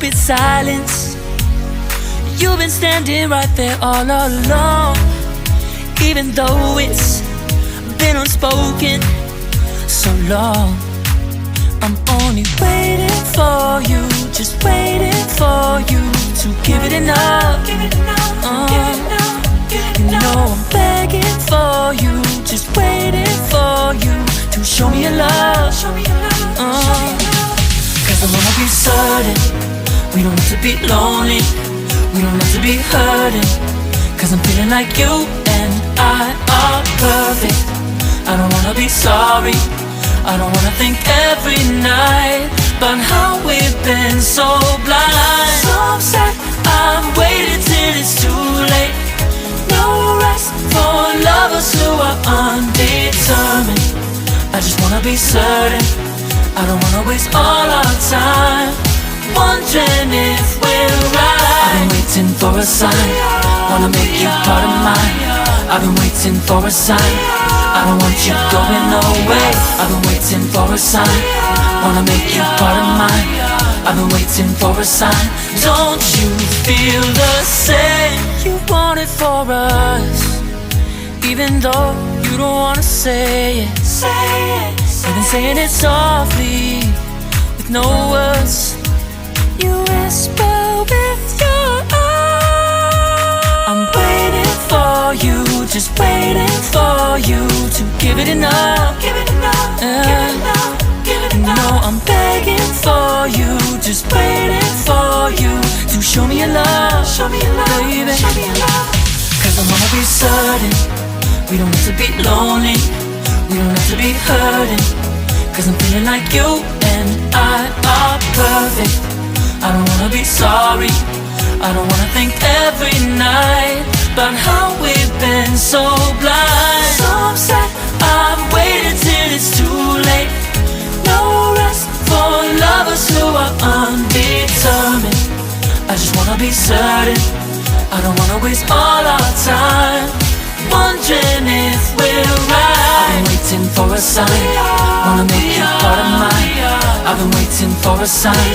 stupid silence. You've been standing right there all along, even though it's been unspoken so long. I'm only waiting for you, just waiting for you to give it enough. You know I'm begging for you, just waiting for you to show me your love. Cause I wanna be certain we don't have to be lonely, we don't have to be hurting. Cause I'm feeling like you and I are perfect. I don't wanna be sorry, I don't wanna think every night about how we've been so blind. So upset, I'm waiting till it's too late. No rest for lovers who are undetermined. I just wanna be certain, I don't wanna waste all our time wondering if we're right. I've been waiting for a sign, wanna make you part of mine. I've been waiting for a sign, I don't want you going away. I've been waiting for a sign, wanna make you part of mine. I've been waiting for a sign. Don't you feel the same? You want it for us, even though you don't wanna say it. You've been saying it softly, with no words. You whisper with your eyes. I'm waiting for you, just waiting for you to give it enough. No, I'm begging for you, just waiting for you to show me your love, baby. Cause I wanna be certain we don't have to be lonely, we don't have to be hurting. Cause I'm feeling like you and I are perfect. I don't wanna be sorry, I don't wanna think every night about how we've been so blind. So upset, I've waited till it's too late. No rest for lovers who are undetermined. I just wanna be certain, I don't wanna waste all our time wondering if we're right. I've been waiting for a sign, wanna make you part of mine. I've been waiting for a sign,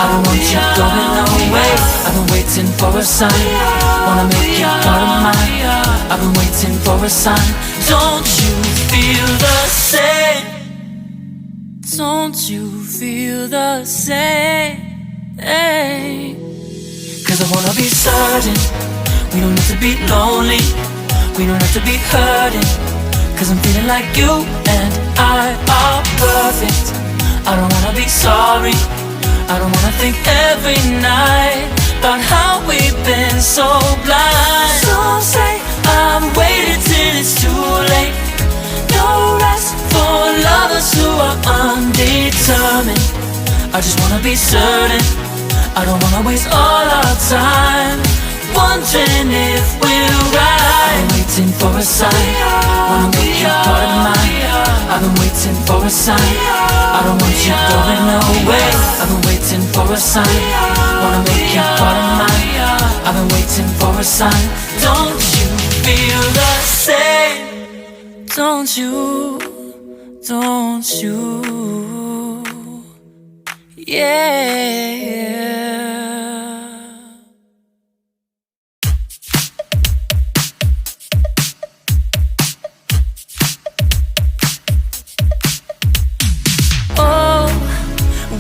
I don't want you going away. I've been waiting for a sign, wanna make you part of mine. I've been waiting for a sign. Don't you feel the same? Don't you feel the same? Cause I wanna be certain we don't have to be lonely, we don't have to be hurting. Cause I'm feeling like you and I are perfect. I don't wanna be sorry, I don't wanna think every night about how we've been so blind. So say I'm waiting till it's too late. No rest for lovers who are undetermined. I just wanna be certain, I don't wanna waste all our time wondering if we're right. I've been waiting for a sign, wanna make you part of mine. I've been waiting for a sign, I don't want you going away. I've been waiting for a sign, wanna make you part of mine. I've been waiting for a sign. Don't you feel the same? Don't you, don't you, yeah.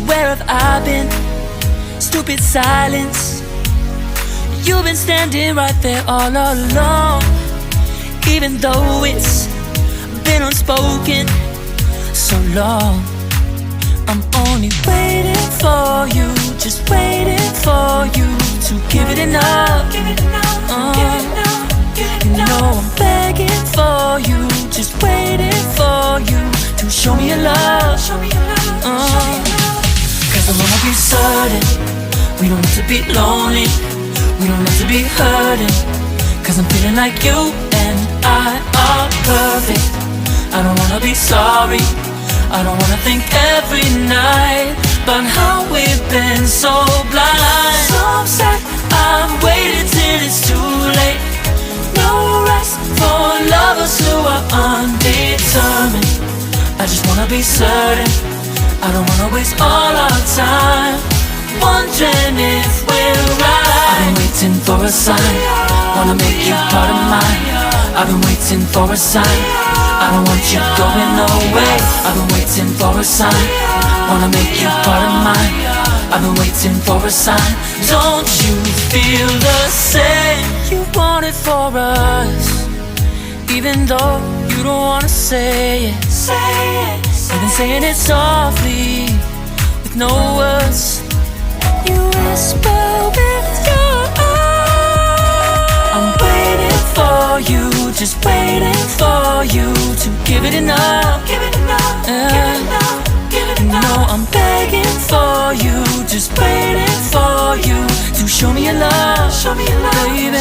Where have I been? Stupid silence. You've been standing right there all along, even though it's been unspoken so long. I'm only waiting for you, just waiting for you to give it enough. You know I'm begging for you, just waiting for you to show me your love. Cause I wanna be certain we don't have to be lonely, we don't have to be hurting. Cause I'm feeling like you and I are perfect. I don't wanna be sorry, I don't wanna think every night about how we've been so blind. So upset, I'm waiting till it's too late. No rest for lovers who are undetermined. I just wanna be certain, I don't wanna waste all our time wondering if we're right. I've been waiting for a sign, wanna make you part of mine. I've been waiting for a sign, I don't want you going away. I've been waiting for a sign, wanna make you part of mine. I've been waiting for a sign. Don't you feel the same? You want it for us, even though you don't wanna say it. You've been saying it softly, with no words. You whisper with your eyes. I'm waiting for you, just waiting for you to give it enough. Give it enough, give it enough, give it enough. No, I'm begging for you, just waiting for you to show me your love, baby.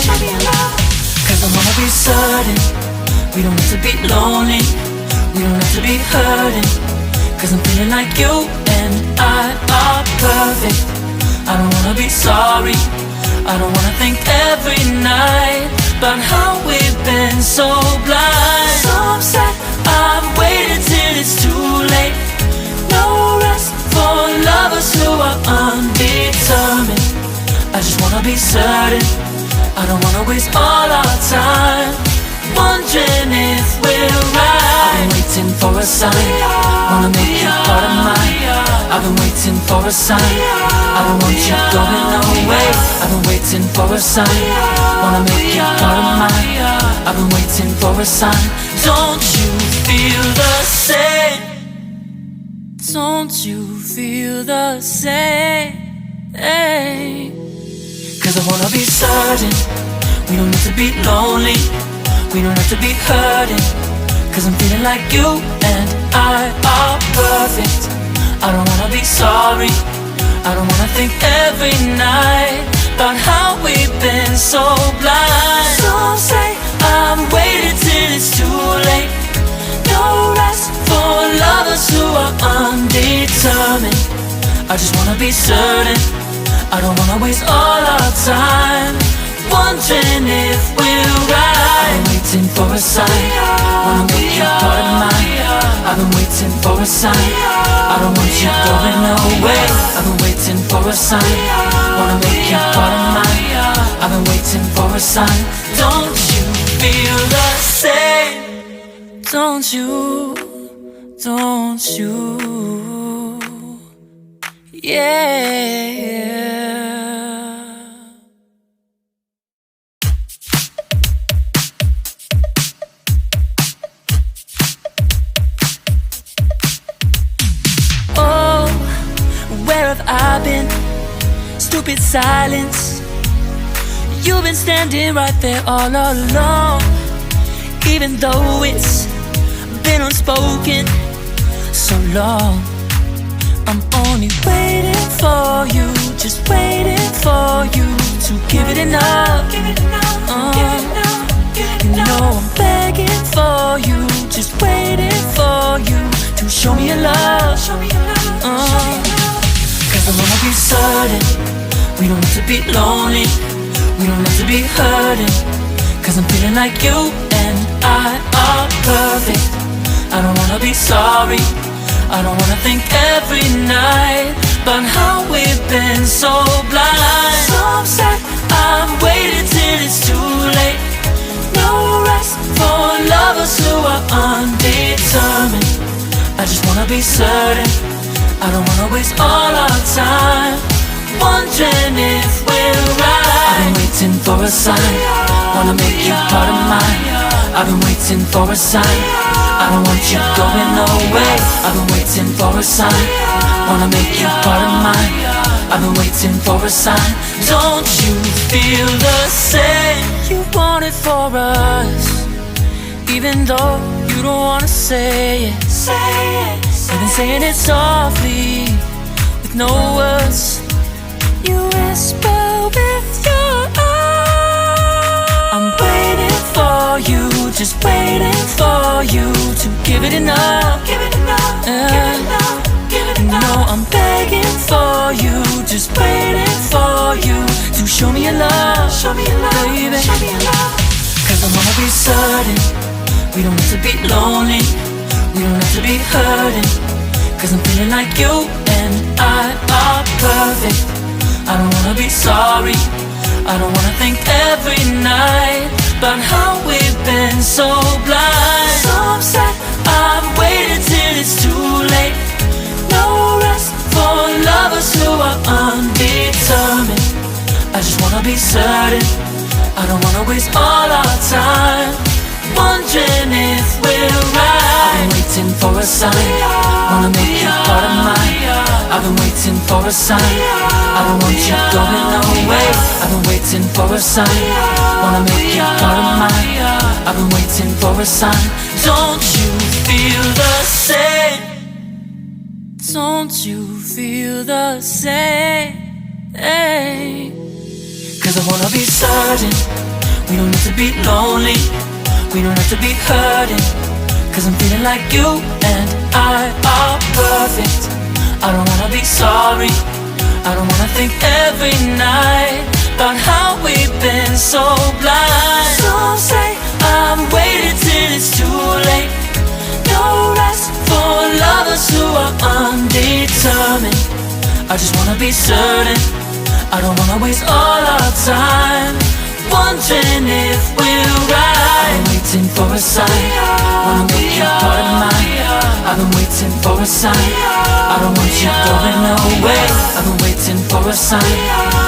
Cause I wanna be certain we don't have to be lonely, we don't have to be hurting. Cause I'm feeling like you and I are perfect. I don't wanna be sorry, I don't wanna think every night about how we've been so blind. So upset, I've waited till it's too late. No rest for lovers who are undetermined. I just wanna be certain, I don't wanna waste all our time wondering if we're right. I've been waiting for a sign, wanna make you part of mine. I've been waiting for a sign, I don't want you going away. I've been waiting for a sign, wanna make you part of mine. I've been waiting for a sign. Don't you feel the same? Don't you feel the same? Cause I wanna be certain we don't have to be lonely, we don't have to be hurting. Cause I'm feeling like you and I are perfect. I don't wanna be sorry, I don't wanna think every night about how we've been so blind. Some say I've waited till it's too late. No rest for lovers who are undetermined. I just wanna be certain, I don't wanna waste all our time wondering if we're right. I've been waiting for a sign, wanna make you part of mine. I've been waiting for a sign, I don't want you going away. I've been waiting for a sign, wanna make you part of mine. I've been waiting for a sign. Don't you feel the same? Don't you, don't you, yeah. Oh, where have I been? Stupid silence. You've been standing right there all along, even though it's been unspoken so long. I'm only waiting for you, just waiting for you to give it enough. You know I'm begging for you, just waiting for you to show me your love. Cause I wanna be certain we don't have to be lonely, we don't have to be hurting. Cause I'm feeling like you and I are perfect. I don't wanna be sorry, I don't wanna think every night about how we've been so blind. So upset, I've waited till it's too late. No rest for lovers who are undetermined. I just wanna be certain, I don't wanna waste all our time wondering if we're right. I've been waiting for a sign, wanna make you part of mine. I've been waiting for a sign, I don't want you going away. I've been waiting for a sign, wanna make you part of mine. I've been waiting for a sign. Don't you feel the same? You want it for us, even though you don't wanna say it. You've been saying it softly, with no words. You whisper with your eyes. I'm waiting for you, just waiting for you to give it enough. Give it enough, give it enough, give it enough. No, I'm begging for you, just waiting for you to show me your love, baby. Cause I wanna be certain we don't have to be lonely, we don't have to be hurting. Cause I'm feeling like you and I are perfect. I don't wanna be sorry. I don't wanna think every night about how we've been so blind. So upset, I've waited till it's too late. No rest for lovers who are undetermined. I just wanna be certain. I don't wanna waste all our time wondering if we're right. I've been waiting for a sign. Wanna make you part of mine. I've been waiting for a sign. I don't want you going away. I've been waiting for a sign. Wanna make you part of mine. I've been waiting for a sign. Don't you feel the same? Don't you feel the same? Cause I wanna be certain we don't have to be lonely. We don't have to be hurting. Cause I'm feeling like you and I are perfect. I don't wanna be sorry. I don't wanna think every night about how we've been so blind. Some say I've waited till it's too late. No rest for lovers who are undetermined. I just wanna be certain. I don't wanna waste all our time wondering if we're right. I've been waiting for a sign. Wanna make you part of mine. I've been waiting for a sign. I don't want you going away. I've been waiting for a sign.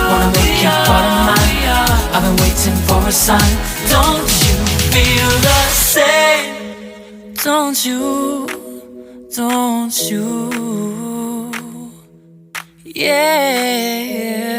Wanna make you part of mine. I've been waiting for a sign. Don't you feel the same? Don't you? Don't you? Yeah.